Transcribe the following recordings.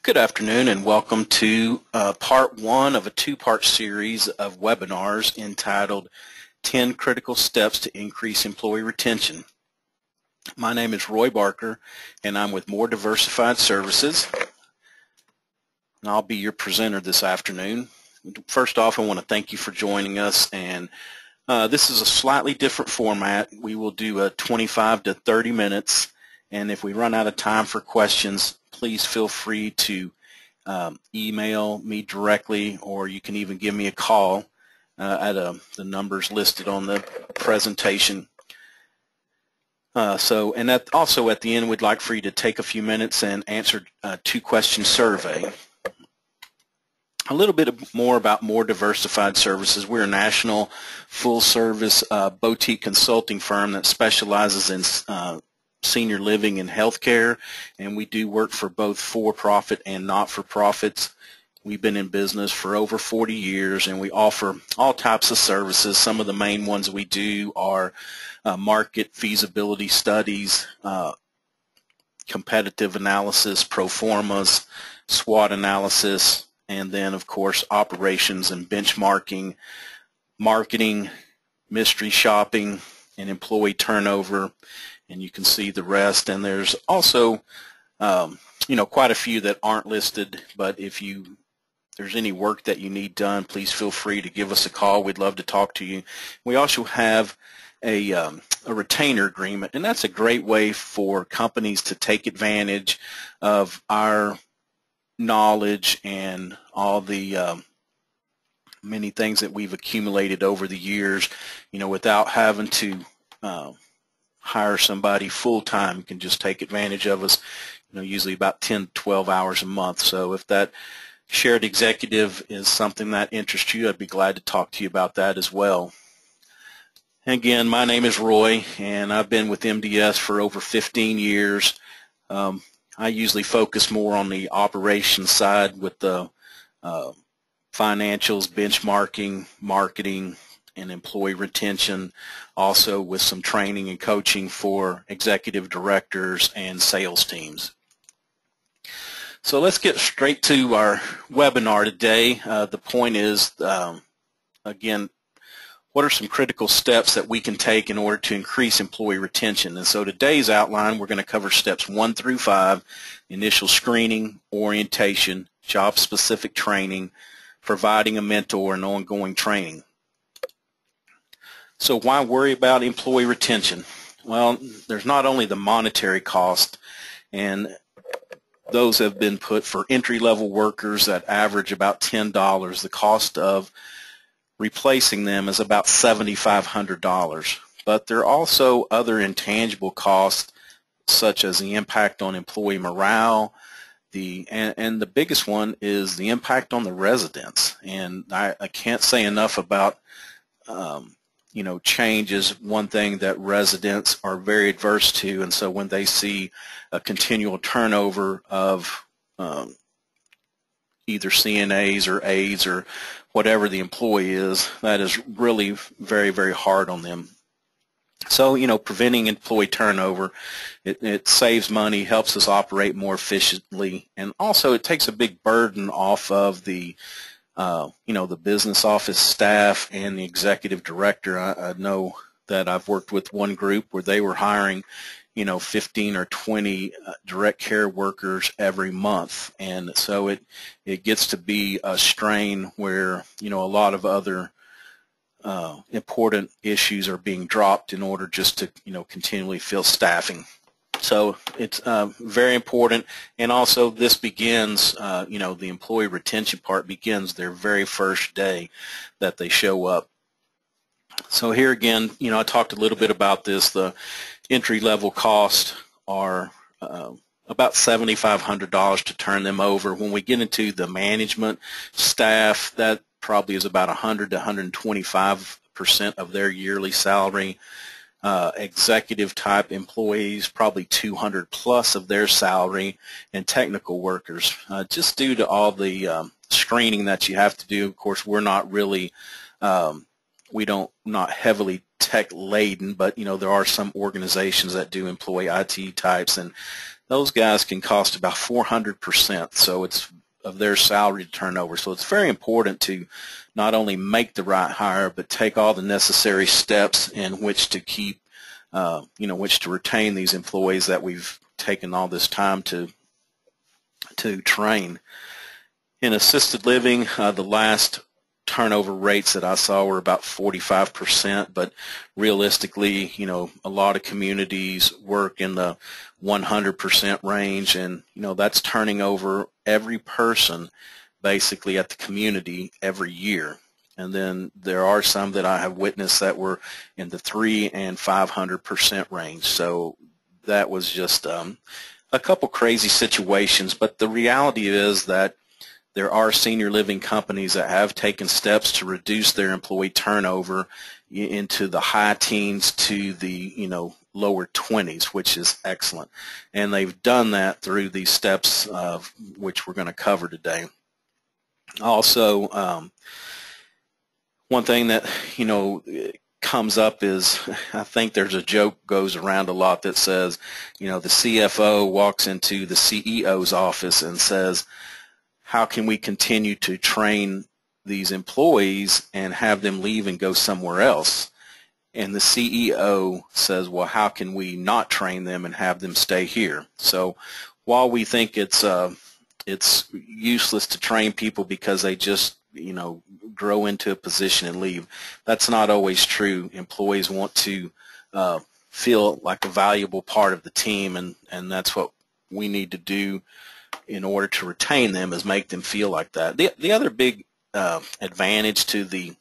Good afternoon and welcome to part one of a two-part series of webinars entitled 10 Critical Steps to Increase Employee Retention. My name is Roy Barker and I'm with More Diversified Services, and I'll be your presenter this afternoon. First off, I want to thank you for joining us, and this is a slightly different format. We will do a 25 to 30 minutes, and if we run out of time for questions, please feel free to email me directly, or you can even give me a call at the numbers listed on the presentation. Also at the end, we'd like for you to take a few minutes and answer a two-question survey. A little bit more about More Diversified Services. We're a national full-service boutique consulting firm that specializes in senior living and healthcare, and we do work for both for-profit and not-for-profits. We've been in business for over 40 years, and we offer all types of services. Some of the main ones we do are market feasibility studies, competitive analysis, pro formas, SWOT analysis, and then, of course, operations and benchmarking, marketing, mystery shopping, and employee turnover. And you can see the rest, and there's also quite a few that aren't listed, but if there's any work that you need done, please feel free to give us a call. We'd love to talk to you. We also have a retainer agreement, and that's a great way for companies to take advantage of our knowledge and all the many things that we've accumulated over the years, without having to hire somebody full-time. You can just take advantage of us, usually about 10 to 12 hours a month. So if that shared executive is something that interests you, I'd be glad to talk to you about that as well. Again, my name is Roy, and I've been with MDS for over 15 years. I usually focus more on the operations side with the financials, benchmarking, marketing, and employee retention, also with some training and coaching for executive directors and sales teams. So let's get straight to our webinar today. The point is, again, what are some critical steps that we can take in order to increase employee retention? And so today's outline, we're going to cover steps 1 through 5, initial screening, orientation, job-specific training, providing a mentor, and ongoing training. So why worry about employee retention? Well, there's not only the monetary cost, and those have been put for entry-level workers that average about $10. The cost of replacing them is about $7,500. But there are also other intangible costs, such as the impact on employee morale, and the biggest one is the impact on the residents. And I can't say enough about change is one thing that residents are very adverse to, and so when they see a continual turnover of either CNAs or aides or whatever the employee is, that is really very, very hard on them. So, preventing employee turnover, it saves money, helps us operate more efficiently, and also it takes a big burden off of the the business office staff and the executive director. I know that I've worked with one group where they were hiring, 15 or 20 direct care workers every month, and so it gets to be a strain where a lot of other important issues are being dropped in order just to continually fill staffing. So it's very important, and also this begins, the employee retention part begins their very first day that they show up. So here again, I talked a little bit about this. The entry-level costs are about $7,500 to turn them over. When we get into the management staff, that probably is about 100 to 125% of their yearly salary. Executive type employees, probably 200 plus of their salary, and technical workers. Just due to all the screening that you have to do, of course, we're not really, not heavily tech laden, but there are some organizations that do employ IT types, and those guys can cost about 400%. So it's of their salary turnover. So it's very important to not only make the right hire, but take all the necessary steps in which to keep, which to retain these employees that we've taken all this time to train. In assisted living, the last turnover rates that I saw were about 45%, but realistically, a lot of communities work in the 100% range, and that's turning over every person basically at the community every year. And then there are some that I have witnessed that were in the 300% and 500% range. So that was just a couple crazy situations, but the reality is that there are senior living companies that have taken steps to reduce their employee turnover into the high teens to the lower 20s, which is excellent. And they've done that through these steps which we're going to cover today. Also, one thing that comes up is, I think there's a joke goes around a lot that says, the CFO walks into the CEO's office and says, how can we continue to train these employees and have them leave and go somewhere else? And the CEO says, well, how can we not train them and have them stay here? So while we think it's useless to train people because they just grow into a position and leave, that's not always true. Employees want to feel like a valuable part of the team, and that's what we need to do in order to retain them, is make them feel like that. The other big advantage to the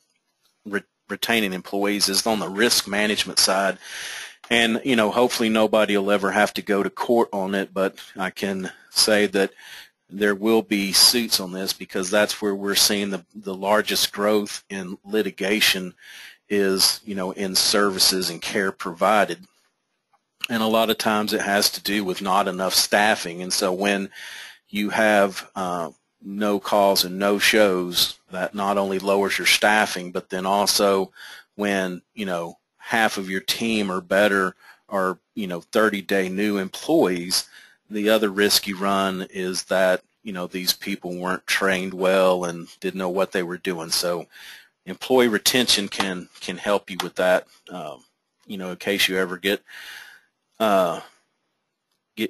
retaining employees is on the risk management side. And hopefully nobody will ever have to go to court on it, but I can say that there will be suits on this, because that's where we're seeing the largest growth in litigation is in services and care provided. And a lot of times it has to do with not enough staffing. And so when you have no calls and no shows, that not only lowers your staffing, but then also when half of your team or better are 30-day new employees, the other risk you run is that these people weren't trained well and didn't know what they were doing. So employee retention can help you with that. In case you ever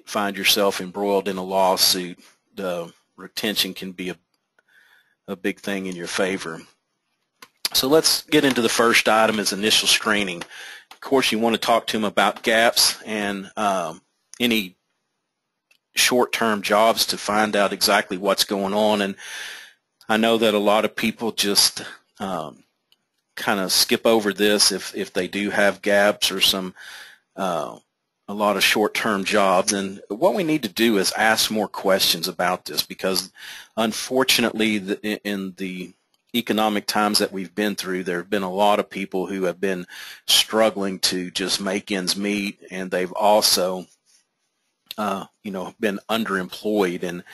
find yourself embroiled in a lawsuit, the retention can be a big thing in your favor. So let's get into the first item, is initial screening. Of course, you want to talk to them about gaps and any short-term jobs to find out exactly what's going on. And I know that a lot of people just kind of skip over this if they do have gaps or a lot of short-term jobs. And what we need to do is ask more questions about this, because unfortunately in the economic times that we've been through, there have been a lot of people who have been struggling to just make ends meet, and they've also been underemployed. And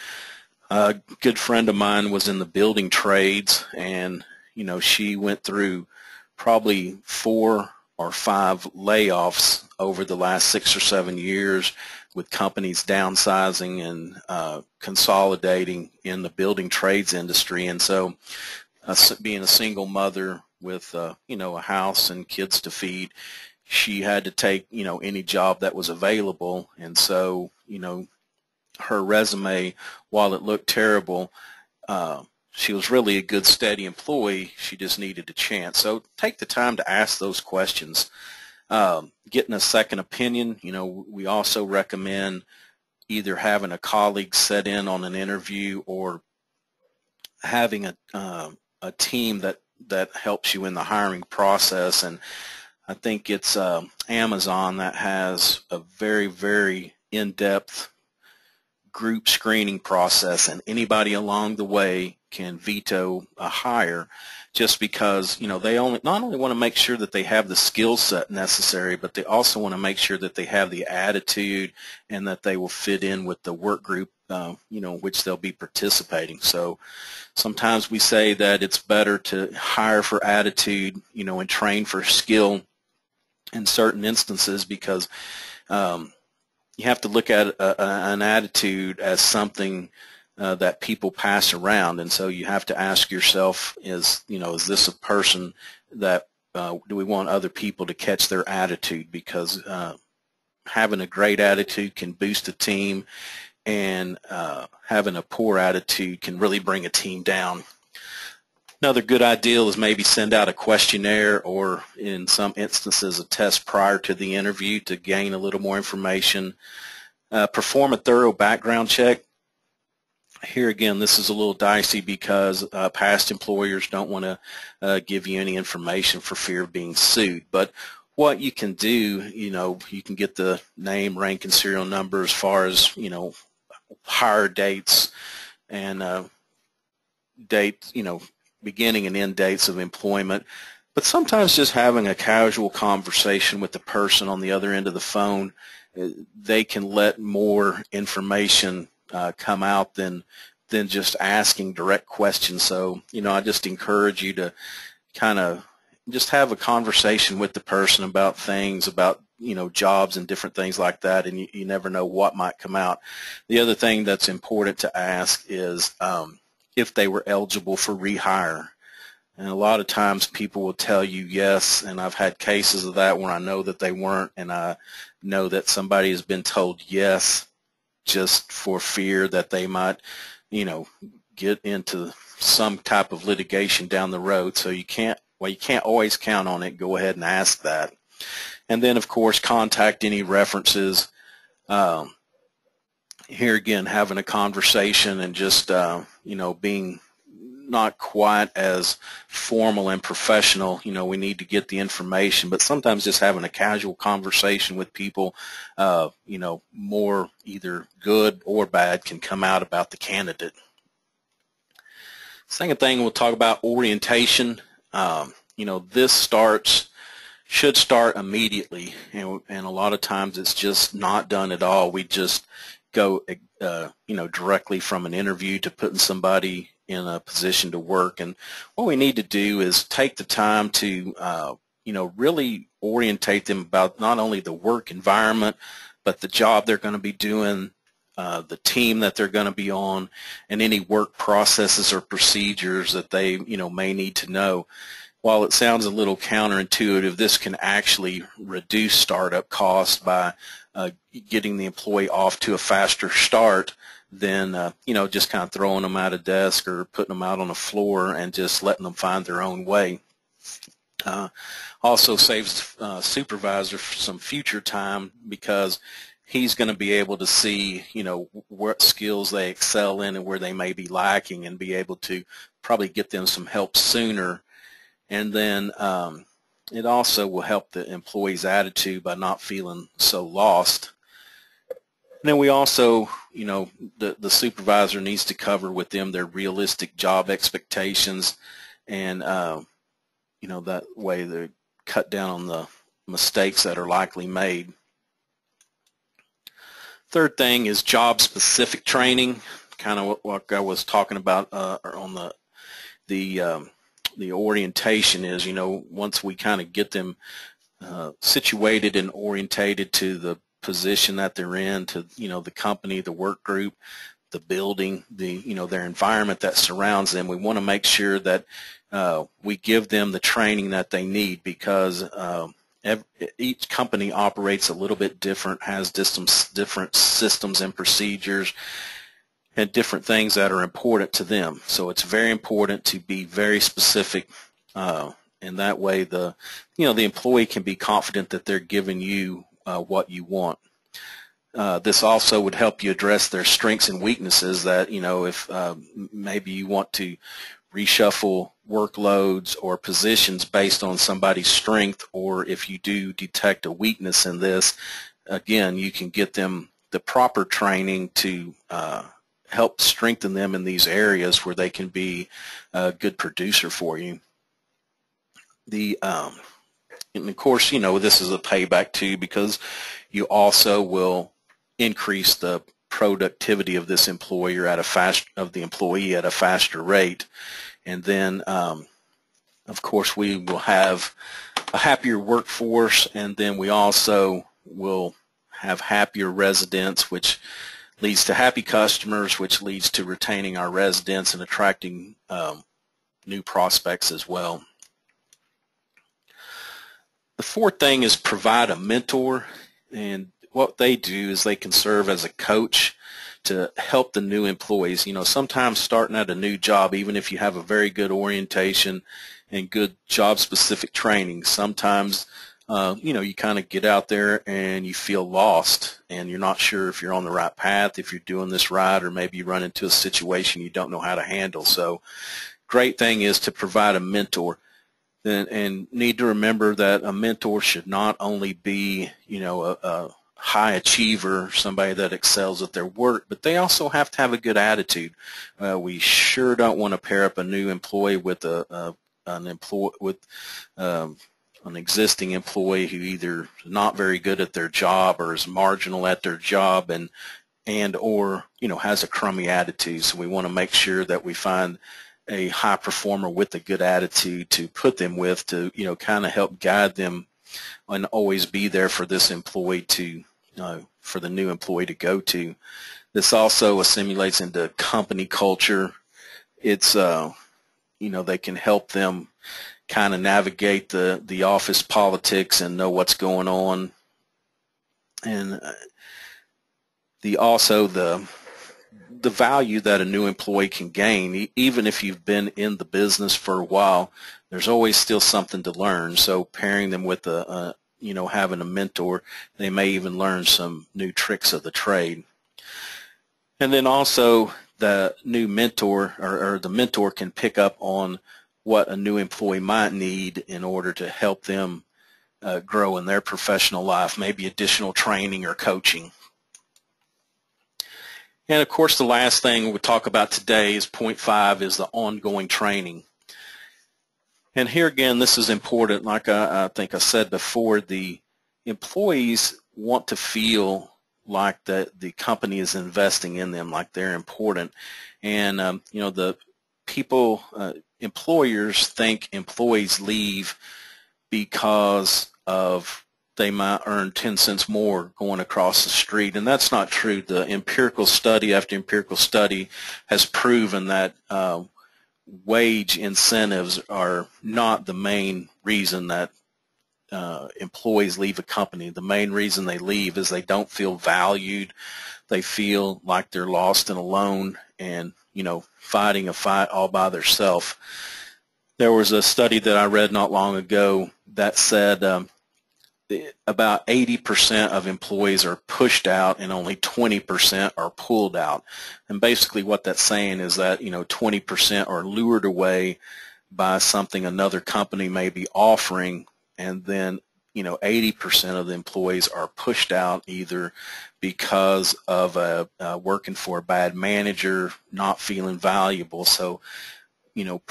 a good friend of mine was in the building trades, and she went through probably 4 or 5 layoffs over the last 6 or 7 years, with companies downsizing and consolidating in the building trades industry. And so being a single mother with a house and kids to feed, she had to take any job that was available. And so her resume, while it looked terrible, she was really a good, steady employee. She just needed a chance. So take the time to ask those questions. Getting a second opinion, we also recommend either having a colleague set in on an interview, or having a team that helps you in the hiring process. And I think it's Amazon that has a very, very in-depth group screening process, and anybody along the way can veto a hire, just because they not only want to make sure that they have the skill set necessary, but they also want to make sure that they have the attitude and that they will fit in with the work group which they'll be participating. So sometimes we say that it's better to hire for attitude and train for skill in certain instances, because you have to look at an attitude as something that people pass around, and so you have to ask yourself, is this a person that do we want other people to catch their attitude? Because having a great attitude can boost a team, and having a poor attitude can really bring a team down. Another good idea is maybe send out a questionnaire, or in some instances a test prior to the interview to gain a little more information. Perform a thorough background check. Here again, this is a little dicey because past employers don't want to give you any information for fear of being sued. But what you can do, you can get the name, rank, and serial number as far as, hire dates and dates, beginning and end dates of employment. But sometimes just having a casual conversation with the person on the other end of the phone, they can let more information come out than just asking direct questions. So, I just encourage you to kind of just have a conversation with the person about things, about jobs and different things like that, and you never know what might come out. The other thing that's important to ask is if they were eligible for rehire. And a lot of times people will tell you yes, and I've had cases of that where I know that they weren't, and I know that somebody has been told yes just for fear that they might, get into some type of litigation down the road. So you can't always count on it. Go ahead and ask that. And then, of course, contact any references. Here again, having a conversation and just, being not quite as formal and professional. We need to get the information, but sometimes just having a casual conversation with people, more either good or bad can come out about the candidate. Second thing, we'll talk about orientation. This should start immediately, and a lot of times it's just not done at all. We just go, directly from an interview to putting somebody in a position to work. And what we need to do is take the time to, really orientate them about not only the work environment, but the job they're going to be doing, the team that they're going to be on, and any work processes or procedures that they, may need to know. While it sounds a little counterintuitive, this can actually reduce startup costs by getting the employee off to a faster start than just kind of throwing them at a desk or putting them out on the floor and just letting them find their own way. Also saves supervisor some future time, because he's going to be able to see what skills they excel in and where they may be lacking, and be able to probably get them some help sooner. And then it also will help the employee's attitude by not feeling so lost. And then we also, the supervisor needs to cover with them their realistic job expectations, and, that way they cut down on the mistakes that are likely made. Third thing is job-specific training, kind of what I was talking about on the orientation is, once we kind of get them situated and orientated to the position that they're in, to the company, the work group, the building, their environment that surrounds them, we want to make sure that we give them the training that they need, because each company operates a little bit different, has different systems and procedures and different things that are important to them. So it's very important to be very specific, and that way the employee can be confident that they're giving you what you want. This also would help you address their strengths and weaknesses, that if maybe you want to reshuffle workloads or positions based on somebody's strength, or if you do detect a weakness in this, again, you can get them the proper training to help strengthen them in these areas where they can be a good producer for you. And of course, this is a payback too, because you also will increase the productivity of this employer of the employee at a faster rate. And then, of course, we will have a happier workforce, and then we also will have happier residents, which leads to happy customers, which leads to retaining our residents and attracting new prospects as well. The fourth thing is provide a mentor, and what they do is they can serve as a coach to help the new employees. You know, sometimes starting at a new job, even if you have a very good orientation and good job-specific training, sometimes you know, you kind of get out there and you feel lost and you're not sure if you're on the right path, if you're doing this right, or maybe you run into a situation you don't know how to handle. So great thing is to provide a mentor. And need to remember that a mentor should not only be, you know, a high achiever, somebody that excels at their work, but they also have to have a good attitude. We sure don't want to pair up a new employee with an existing employee who either is not very good at their job or is marginal at their job and or, you know, has a crummy attitude. So we want to make sure that we find a high performer with a good attitude to put them with, to, you know, kind of help guide them and always be there for this employee to, for the new employee to go to. This also assimilates into company culture. It's, you know, they can help them kind of navigate the office politics and know what's going on. And the value that a new employee can gain, even if you've been in the business for a while, there's always still something to learn. So pairing them with you know, having a mentor, they may even learn some new tricks of the trade. And then also the new mentor or the mentor can pick up on what a new employee might need in order to help them grow in their professional life, maybe additional training or coaching. And of course, the last thing we'll talk about today is point 5, is the ongoing training. And here again, this is important. Like I think I said before, the employees want to feel like the company is investing in them, like they're important. And you know, the people, employers think employees leave because of they might earn 10 cents more going across the street, and that's not true. The empirical study after empirical study has proven that wage incentives are not the main reason that employees leave a company. The main reason they leave is they don't feel valued. They feel like they're lost and alone and, you know, fighting a fight all by themselves. There was a study that I read not long ago that said about 80% of employees are pushed out and only 20% are pulled out. And basically what that's saying is that, you know, 20% are lured away by something another company may be offering, and then, you know, 80% of the employees are pushed out either because of working for a bad manager, not feeling valuable. So, you know,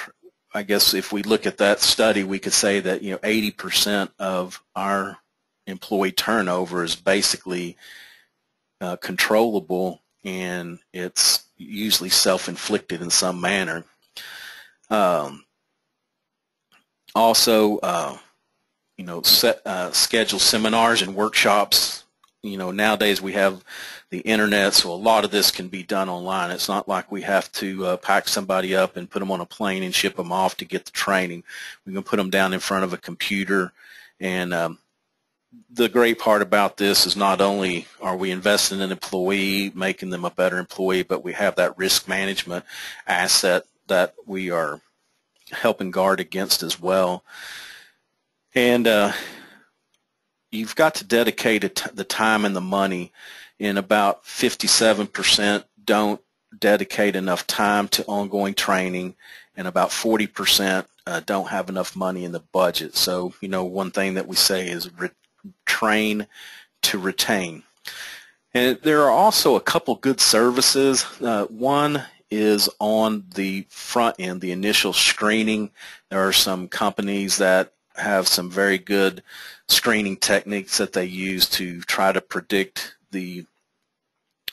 I guess if we look at that study, we could say that, you know, 80% of our employee turnover is basically controllable, and it's usually self-inflicted in some manner. Also, you know, schedule seminars and workshops. You know, nowadays we have the internet, so a lot of this can be done online. It's not like we have to pack somebody up and put them on a plane and ship them off to get the training. We can put them down in front of a computer. And the great part about this is not only are we investing in an employee, making them a better employee, but we have that risk management asset that we are helping guard against as well. And you've got to dedicate the time and the money, and about 57% don't dedicate enough time to ongoing training, and about 40% don't have enough money in the budget. So, you know, one thing that we say is train to retain. And there are also a couple good services. One is on the front end, the initial screening. There are some companies that have some very good screening techniques that they use to try to predict the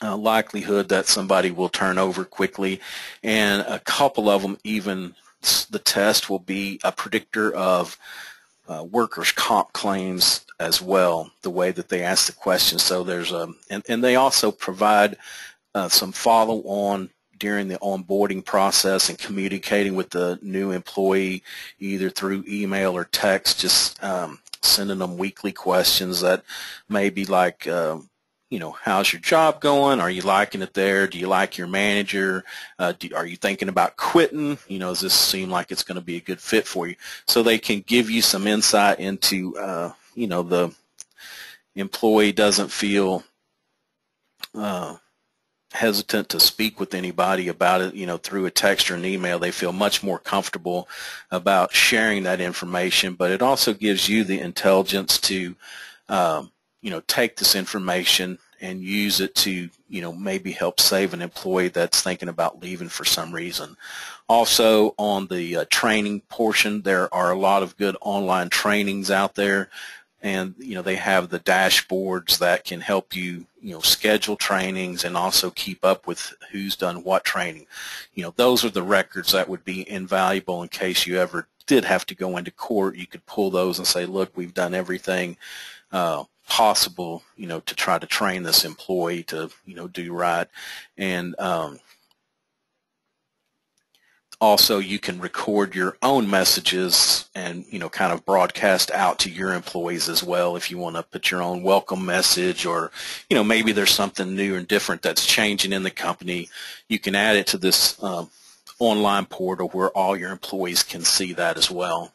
likelihood that somebody will turn over quickly, and a couple of them even the test will be a predictor of workers' comp claims as well, the way that they ask the questions. So there's and they also provide some follow-on during the onboarding process and communicating with the new employee either through email or text, just sending them weekly questions that may be like, how's your job going? Are you liking it there? Do you like your manager? Are you thinking about quitting? Does this seem like it's going to be a good fit for you? So they can give you some insight into, the employee doesn't feel hesitant to speak with anybody about it, through a text or an email. They feel much more comfortable about sharing that information, but it also gives you the intelligence to, take this information and use it to, maybe help save an employee that's thinking about leaving for some reason. Also, on the training portion, there are a lot of good online trainings out there. And, they have the dashboards that can help you, schedule trainings and also keep up with who's done what training. Those are the records that would be invaluable in case you ever did have to go into court. You could pull those and say, look, we've done everything possible, to try to train this employee to, do right. And also, you can record your own messages and, kind of broadcast out to your employees as well if you want to put your own welcome message, or, maybe there's something new and different that's changing in the company. You can add it to this online portal where all your employees can see that as well.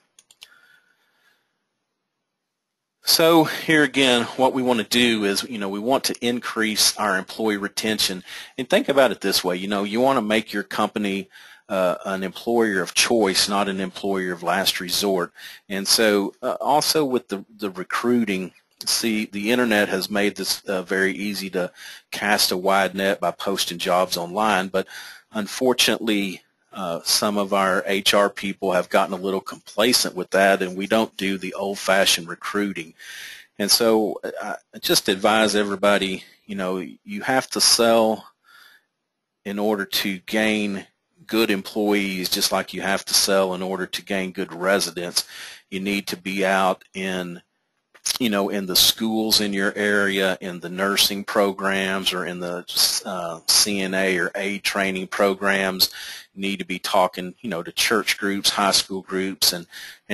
So here again, what we want to do is, we want to increase our employee retention. And think about it this way, you want to make your company an employer of choice, not an employer of last resort. And so also with the recruiting, see, the internet has made this very easy to cast a wide net by posting jobs online, but unfortunately some of our HR people have gotten a little complacent with that, and we don't do the old-fashioned recruiting. And so I just advise everybody, you have to sell in order to gain good employees, just like you have to sell in order to gain good residents. You need to be out in, in the schools in your area, in the nursing programs, or in the CNA or aid training programs. You need to be talking, to church groups, high school groups, and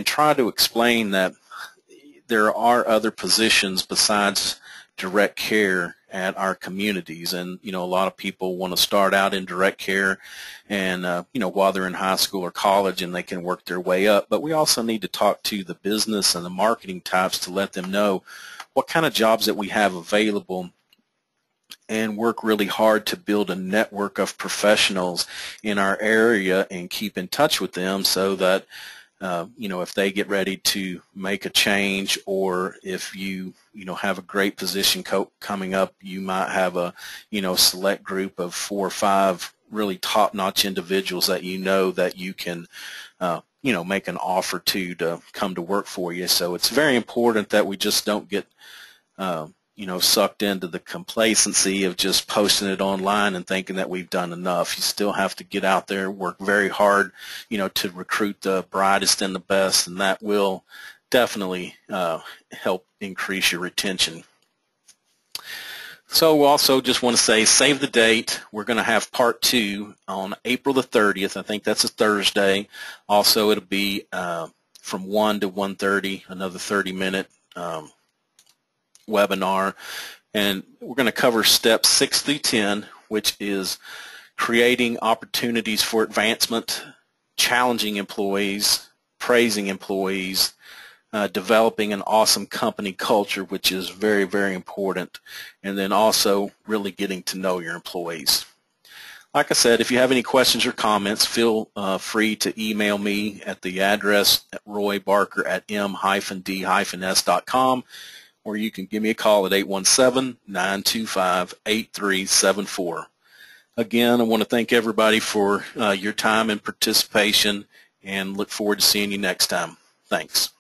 try to explain that there are other positions besides direct care at our communities. And, a lot of people want to start out in direct care and, while they're in high school or college, and they can work their way up. But we also need to talk to the business and the marketing types to let them know what kind of jobs that we have available, and work really hard to build a network of professionals in our area and keep in touch with them so that if they get ready to make a change, or if you have a great position coming up, you might have a select group of 4 or 5 really top-notch individuals that that you can make an offer to come to work for you. So it's very important that we just don't get sucked into the complacency of just posting it online and thinking that we've done enough. You still have to get out there, work very hard, to recruit the brightest and the best, and that will definitely help increase your retention. So also just want to say, save the date. We're going to have part 2 on April the 30th. I think that's a Thursday. Also, it'll be from 1 to 1:30, another 30-minute webinar, and we're going to cover steps 6 through 10, which is creating opportunities for advancement, challenging employees, praising employees, developing an awesome company culture, which is very, very important, and then also really getting to know your employees. Like I said, if you have any questions or comments, feel free to email me at the address roybarker@m-d-s.com, or you can give me a call at 817-925-8374. Again, I want to thank everybody for your time and participation, and look forward to seeing you next time. Thanks.